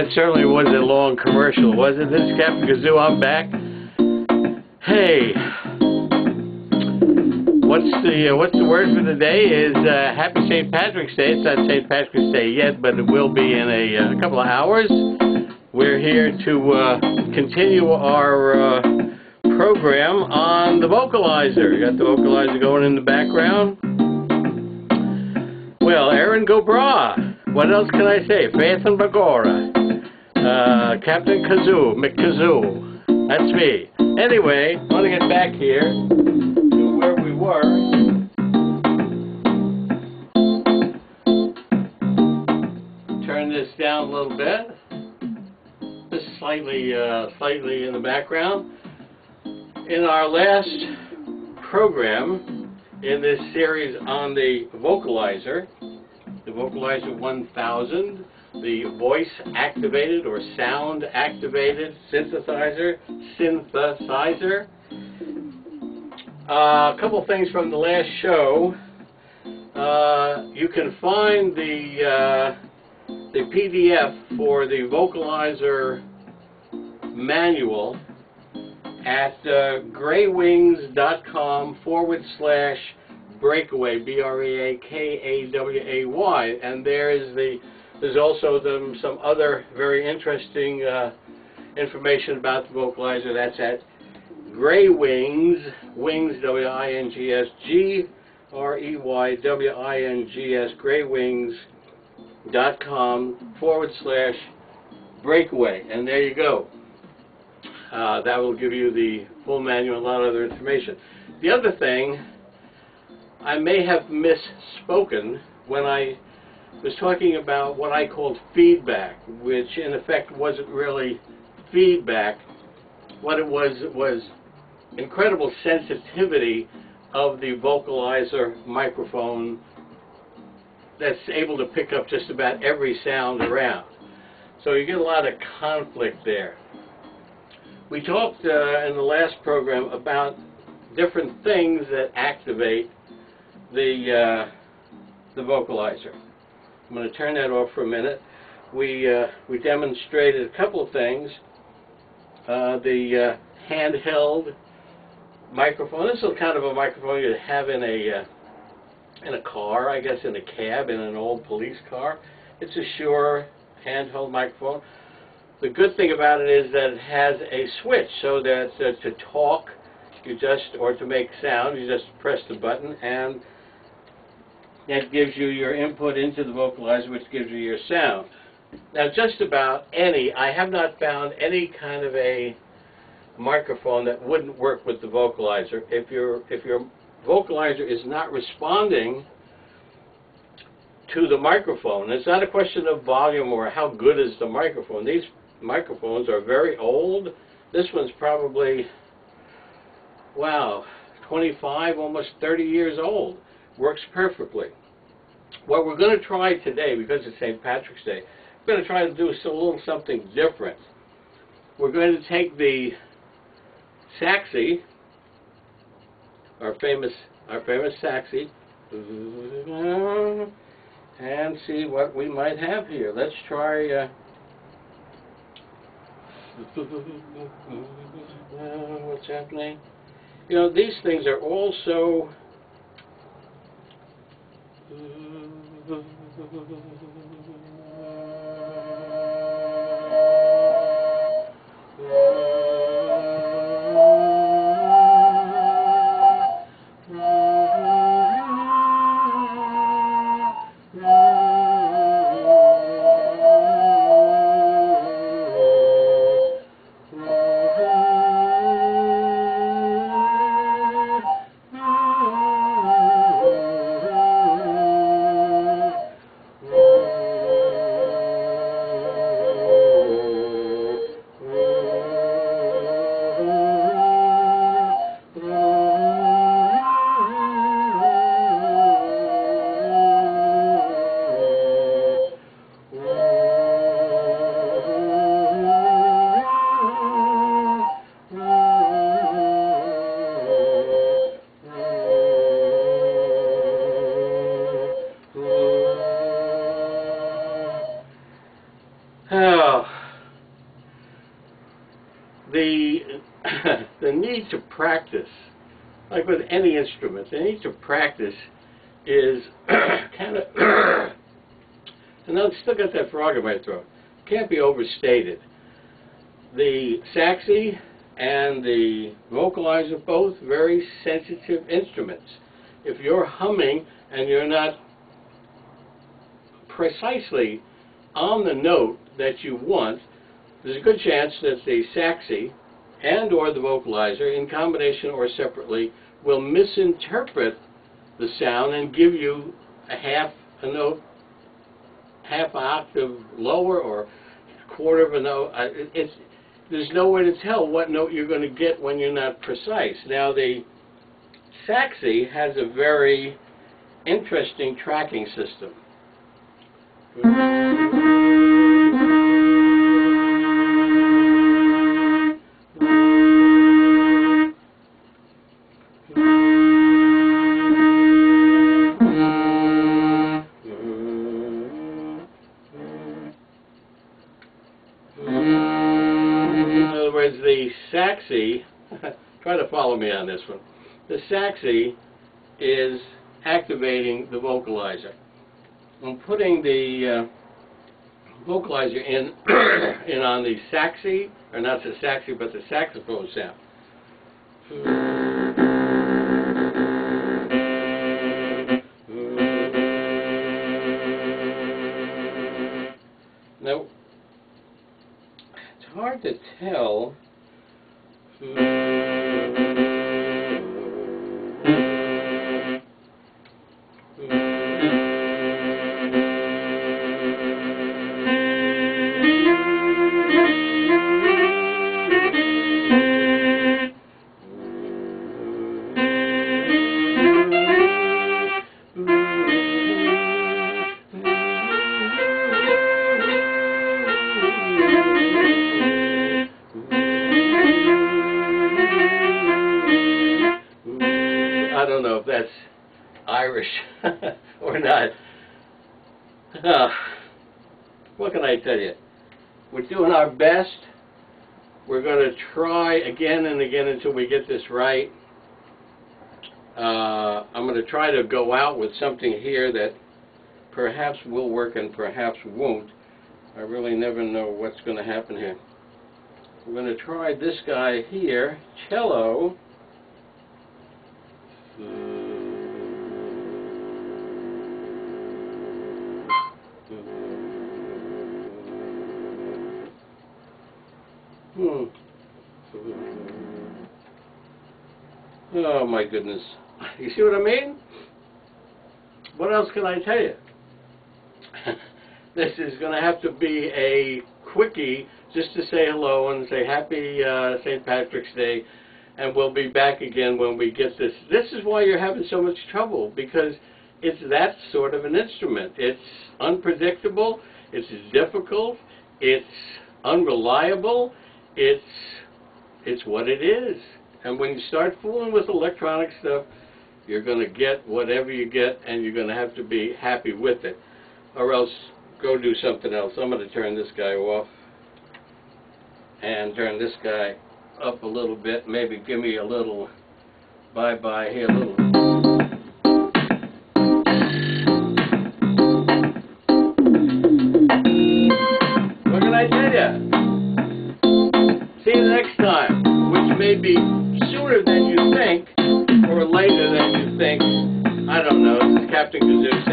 That certainly was a long commercial, wasn't it? This is Captain Kazoo, I'm back. Hey, what's the word for the day is Happy St. Patrick's Day. It's not St. Patrick's Day yet, but it will be in a couple of hours. We're here to continue our program on the vocalizer. You got the vocalizer going in the background. Well, Aaron Gobra. What else can I say? Faith and Bagora. Captain Kazoo, McKazoo. That's me. Anyway, I want to get back here to where we were. Turn this down a little bit. Just slightly in the background. In our last program in this series on the vocalizer 1000, the voice-activated or sound-activated synthesizer. A couple things from the last show. You can find the PDF for the vocalizer manual at graywings.com/breakaway, BREAKAWAY, and there's also some other very interesting information about the vocalizer. That's at Graywings, wings, W-I-N-G-S, G-R-E-Y-W-I-N-G-S, graywings.com/breakaway, and there you go. That will give you the full manual and a lot of other information. The other thing, I may have misspoken when I was talking about what I called feedback, which in effect wasn't really feedback. What it was incredible sensitivity of the vocalizer microphone that's able to pick up just about every sound around. So you get a lot of conflict there. We talked in the last program about different things that activate the vocalizer. I'm going to turn that off for a minute. We demonstrated a couple of things. The handheld microphone. This is kind of a microphone you'd have in a car, I guess in a cab, in an old police car. It's a Shure handheld microphone. The good thing about it is that it has a switch, so that to talk, or to make sound, you just press the button, and that gives you your input into the vocalizer, which gives you your sound. Now, just about I have not found any kind of a microphone that wouldn't work with the vocalizer. If your vocalizer is not responding to the microphone, it's not a question of volume or how good is the microphone. These microphones are very old. This one's probably, wow, 25, almost 30 years old. Works perfectly. What we're going to try today, because it's St. Patrick's Day, we're going to try to do a little something different. We're going to take the Saxy, our famous Saxy, and see what we might have here. Let's try. What's happening? You know, these things are all so need to practice, like with any instrument, the need to practice is kind of, and I've still got that frog in my throat, can't be overstated. The saxy and the vocalizer, both very sensitive instruments. If you're humming and you're not precisely on the note that you want, there's a good chance that the saxy and or the vocalizer, in combination or separately, will misinterpret the sound and give you a half a note, half an octave lower or a quarter of a note. There's no way to tell what note you're going to get when you're not precise. Now, the saxy has a very interesting tracking system. The saxy, try to follow me on this one, the saxy is activating the vocalizer. I'm putting the vocalizer in, in on the saxy, or not the saxy, but the saxophone sound. Now, it's hard to tell. I don't know if that's Irish or not. What can I tell you? We're doing our best. We're going to try again and again until we get this right. I'm going to try to go out with something here that perhaps will work and perhaps won't. I really never know what's going to happen here. We're going to try this guy here, cello. Oh my goodness. You see what I mean? What else can I tell you? This is going to have to be a quickie just to say hello and say happy St. Patrick's Day, and we'll be back again when we get this. This is why you're having so much trouble, because it's that sort of an instrument. It's unpredictable, it's difficult, it's unreliable, it's what it is. And when you start fooling with electronic stuff, you're going to get whatever you get, and you're going to have to be happy with it, or else go do something else. I'm going to turn this guy off and turn this guy up a little bit. Maybe give me a little bye-bye here, a little. What can I tell you? See you next time, which may be sooner than you think or later than you think. I don't know. This is Captain Kazoo.